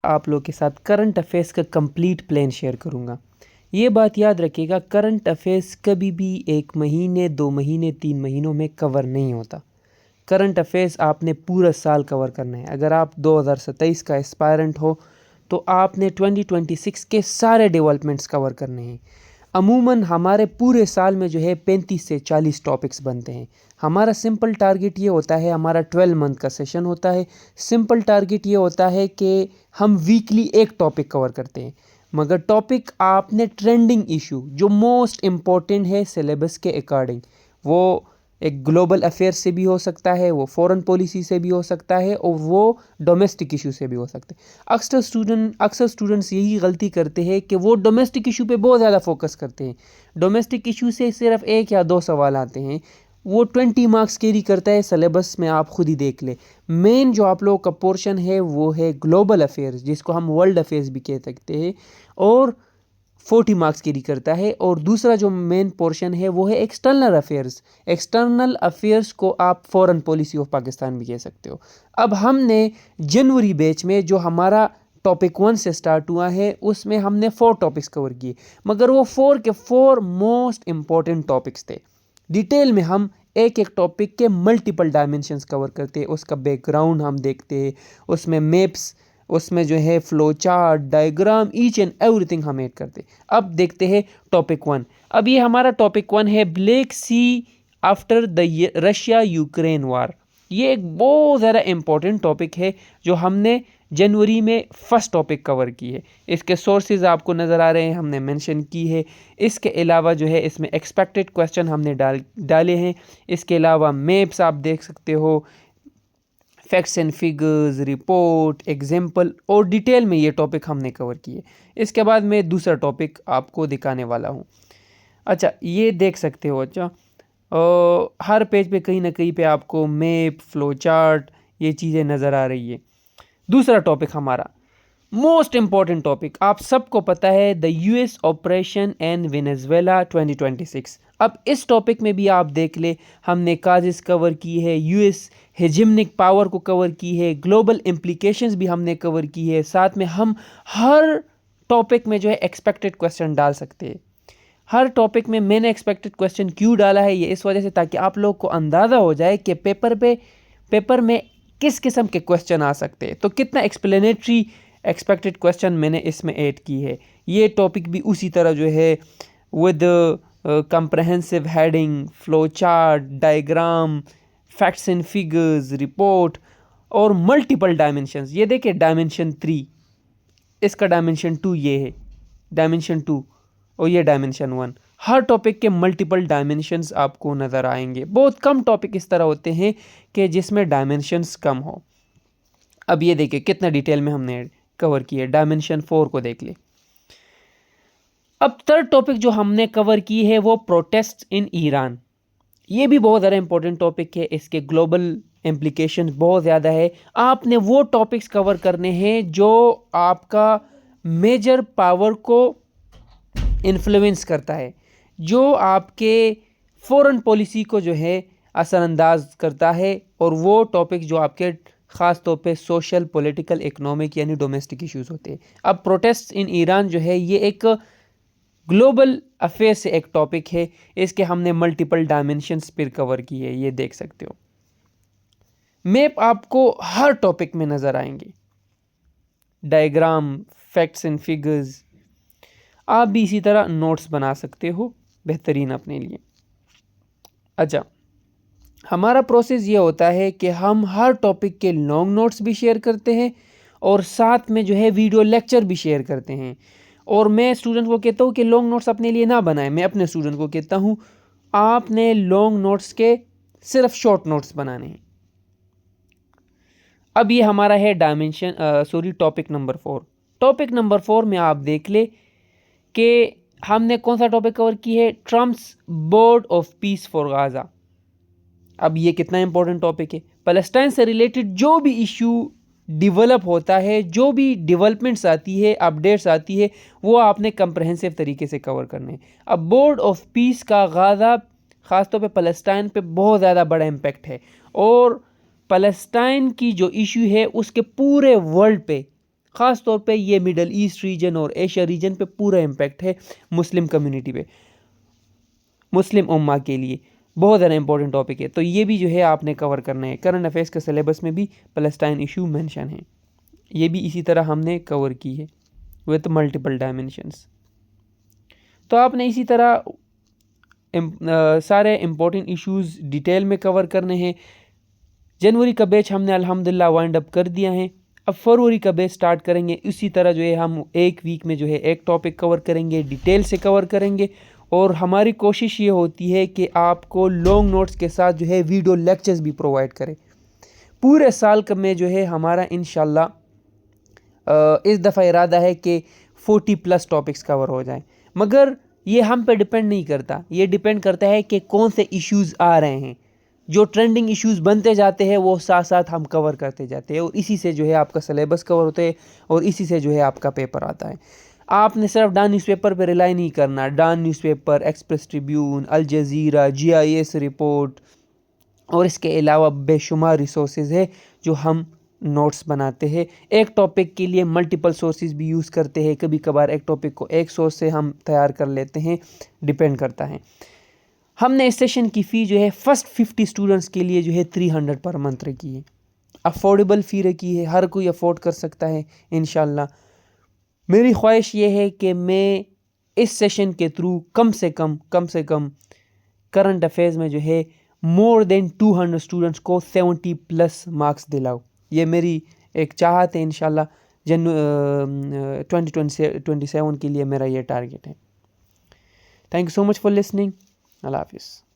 आप लोग के साथ करंट अफेयर्स का कंप्लीट प्लान शेयर करूँगा। ये बात याद रखिएगा, करंट अफेयर्स कभी भी 1 महीने 2 महीने 3 महीनों में कवर नहीं होता। करंट अफेयर्स आपने पूरा साल कवर करना है। अगर आप 2027 का एस्पायरेंट हो तो आपने 2026 के सारे डेवलपमेंट्स कवर करने हैं। अमूमन हमारे पूरे साल में जो है 35 से 40 टॉपिक्स बनते हैं। हमारा सिंपल टारगेट ये होता है, हमारा 12 मंथ का सेशन होता है। सिंपल टारगेट ये होता है कि हम वीकली एक टॉपिक कवर करते हैं, मगर टॉपिक आपने ट्रेंडिंग इशू जो मोस्ट इम्पॉर्टेंट है सिलेबस के अकॉर्डिंग, वो एक ग्लोबल अफेयर से भी हो सकता है, वो फॉरेन पॉलिसी से भी हो सकता है और वो डोमेस्टिक इशू से भी हो सकता है। अक्सर स्टूडेंट्स यही गलती करते हैं कि वो डोमेस्टिक इशू पे बहुत ज़्यादा फोकस करते हैं। डोमेस्टिक इशू से सिर्फ 1 या 2 सवाल आते हैं, वो 20 मार्क्स कैरी करता है सिलेबस में, आप खुद ही देख ले। मेन जो आप लोगों का पोर्शन है वो है ग्लोबल अफेयर्स, जिसको हम वर्ल्ड अफेयर्स भी कह सकते हैं, और 40 मार्क्स कैरी करता है। और दूसरा जो मेन पोर्शन है वो है एक्सटर्नल अफेयर्स। एक्सटर्नल अफेयर्स को आप फॉरेन पॉलिसी ऑफ पाकिस्तान भी कह सकते हो। अब हमने जनवरी बैच में जो हमारा टॉपिक 1 से स्टार्ट हुआ है उसमें हमने 4 टॉपिक्स कवर किए, मगर वो 4 के 4 मोस्ट इंपॉर्टेंट टॉपिक्स थे। डिटेल में हम एक एक टॉपिक के मल्टीपल डायमेंशंस कवर करते हैं, उसका बैकग्राउंड हम देखते हैं, उसमें मैप्स, उसमें जो है flow chart, diagram, each and everything हम ऐड करते हैं। अब देखते हैं टॉपिक 1। अब ये हमारा टॉपिक 1 है Black Sea after the Russia Ukraine war. ये एक बहुत ज़्यादा इम्पोर्टेंट टॉपिक है जो हमने जनवरी में फर्स्ट टॉपिक कवर की है। इसके सोर्सेज आपको नज़र आ रहे हैं, हमने मेंशन की है। इसके अलावा जो है इसमें एक्सपेक्टेड क्वेश्चन हमने डाले हैं। इसके अलावा मैप्स आप देख सकते हो, facts and figures, report, example, और डिटेल में ये टॉपिक हमने कवर किए। इसके बाद मैं दूसरा टॉपिक आपको दिखाने वाला हूँ। अच्छा, ये देख सकते हो। अच्छा, हर पेज पे कहीं ना कहीं पे आपको मैप, फ्लो चार्ट, ये चीज़ें नज़र आ रही है। दूसरा टॉपिक हमारा मोस्ट इम्पॉर्टेंट टॉपिक, आप सबको पता है, the US operation and Venezuela 2026। अब इस टॉपिक में भी आप देख ले, हमने काजेस कवर की है, यूएस हेजिमनिक पावर को कवर की है, ग्लोबल इम्प्लीकेशंस भी हमने कवर की है। साथ में हम हर टॉपिक में जो है एक्सपेक्टेड क्वेश्चन डाल सकते हैं। हर टॉपिक में मैंने एक्सपेक्टेड क्वेश्चन क्यों डाला है, ये इस वजह से ताकि आप लोग को अंदाज़ा हो जाए कि पेपर में किस किस्म के क्वेश्चन आ सकते हैं। तो कितना एक्सप्लेनेटरी एक्सपेक्टेड क्वेश्चन मैंने इसमें ऐड की है। ये टॉपिक भी उसी तरह जो है with comprehensive heading, flow chart, diagram, facts and figures, report और मल्टीपल डायमेंशंस। ये देखिए डायमेंशन 3, इसका डायमेंशन 2 ये है, डायमेंशन 2, और ये डायमेंशन 1। हर टॉपिक के मल्टीपल डायमेंशंस आपको नज़र आएंगे। बहुत कम टॉपिक इस तरह होते हैं कि जिसमें डायमेंशंस कम हो। अब ये देखिए कितना डिटेल में हमने कवर किया। डायमेंशन 4 को देख ले। अब थर्ड टॉपिक जो हमने कवर की है वो प्रोटेस्ट इन ईरान। ये भी बहुत ज़्यादा इंपॉर्टेंट टॉपिक है, इसके ग्लोबल इम्प्लीकेशन बहुत ज़्यादा है। आपने वो टॉपिक्स कवर करने हैं जो आपका मेजर पावर को इन्फ्लुएंस करता है, जो आपके फॉरेन पॉलिसी को जो है असरअंदाज करता है, और वो टॉपिक जो आपके ख़ास तौर पे सोशल, पॉलिटिकल, इकोनॉमिक यानी डोमेस्टिक इश्यूज होते हैं। अब प्रोटेस्ट इन ईरान जो है ये एक ग्लोबल अफेयर से एक टॉपिक है, इसके हमने मल्टीपल डायमेंशंस पर कवर किए है, ये देख सकते हो। मैप आपको हर टॉपिक में नज़र आएंगे, डायग्राम, फैक्ट्स एंड फिगर्स। आप भी इसी तरह नोट्स बना सकते हो बेहतरीन अपने लिए। अच्छा, हमारा प्रोसेस ये होता है कि हम हर टॉपिक के लॉन्ग नोट्स भी शेयर करते हैं और साथ में जो है वीडियो लेक्चर भी शेयर करते हैं। और मैं स्टूडेंट को कहता हूँ कि लॉन्ग नोट्स अपने लिए ना बनाएं। मैं अपने स्टूडेंट को कहता हूँ आपने लॉन्ग नोट्स के सिर्फ शॉर्ट नोट्स बनाने हैं। अब ये हमारा है टॉपिक नंबर 4। टॉपिक नंबर 4 में आप देख ले कि हमने कौन सा टॉपिक कवर की है, Trump's board of peace for Gaza. अब ये कितना इंपॉर्टेंट टॉपिक है। पैलेस्टाइन से रिलेटेड जो भी इशू डेवलप होता है, जो भी डेवलपमेंट्स आती है, अपडेट्स आती है, वो आपने कंप्रहेंसिव तरीके से कवर करने हैं। अब बोर्ड ऑफ पीस का गाजा ख़ासतौर पे पैलेस्टाइन पे बहुत ज़्यादा बड़ा इम्पेक्ट है, और पैलेस्टाइन की जो इशू है उसके पूरे वर्ल्ड पे ख़ास तौर पे ये मिडल ईस्ट रीजन और एशिया रीजन पे पूरा इम्पैक्ट है मुस्लिम कम्युनिटी पे, मुस्लिम उम्मा के लिए बहुत ज़्यादा इंपॉर्टेंट टॉपिक है। तो ये भी जो है आपने कवर करना है। करंट अफेयर्स के सिलेबस में भी पैलेस्टाइन इशू मेंशन है, ये भी इसी तरह हमने कवर की है विथ मल्टीपल डायमेंशंस। तो आपने इसी तरह सारे इम्पोर्टेंट इश्यूज़ डिटेल में कवर करने हैं। जनवरी का बैच हमने अल्हम्दुलिल्लाह वाइंड अप कर दिया है। अब फरवरी का बैच स्टार्ट करेंगे। इसी तरह जो है हम एक वीक में जो है एक टॉपिक कवर करेंगे, डिटेल से कवर करेंगे। और हमारी कोशिश ये होती है कि आपको लॉन्ग नोट्स के साथ जो है वीडियो लेक्चर्स भी प्रोवाइड करें। पूरे साल में जो है हमारा इंशाल्लाह इस दफ़ा इरादा है कि 40+ टॉपिक्स कवर हो जाएं, मगर ये हम पे डिपेंड नहीं करता। ये डिपेंड करता है कि कौन से इश्यूज़ आ रहे हैं। जो ट्रेंडिंग इश्यूज़ बनते जाते हैं वो साथ साथ हम कवर करते जाते हैं, और इसी से जो है आपका सिलेबस कवर होता है और इसी से जो है आपका पेपर आता है। आपने सिर्फ डॉन न्यूज़पेपर पे रिलाई नहीं करना। Dawn newspaper, Express Tribune, Al Jazeera, GIS report और इसके अलावा बेशुमार रिसोर्सेज है जो हम नोट्स बनाते हैं। एक टॉपिक के लिए मल्टीपल सोर्सेज भी यूज़ करते हैं। कभी कभार एक टॉपिक को एक सोर्स से हम तैयार कर लेते हैं, डिपेंड करता है। हमने इस सेशन की फ़ी जो है फर्स्ट 50 स्टूडेंट्स के लिए जो है 300 पर मंथ रखी है। अफोर्डेबल फ़ी रखी है, हर कोई अफोर्ड कर सकता है इंशाल्लाह। मेरी ख्वाहिश ये है कि मैं इस सेशन के थ्रू कम से कम करंट अफेयर्स में जो है मोर देन 200 स्टूडेंट्स को 70+ मार्क्स दिलाऊँ। ये मेरी एक चाहत है। इंशाल्लाह 2027 के लिए मेरा ये टारगेट है। Thank you so much for listening. अल्लाह हाफिज़।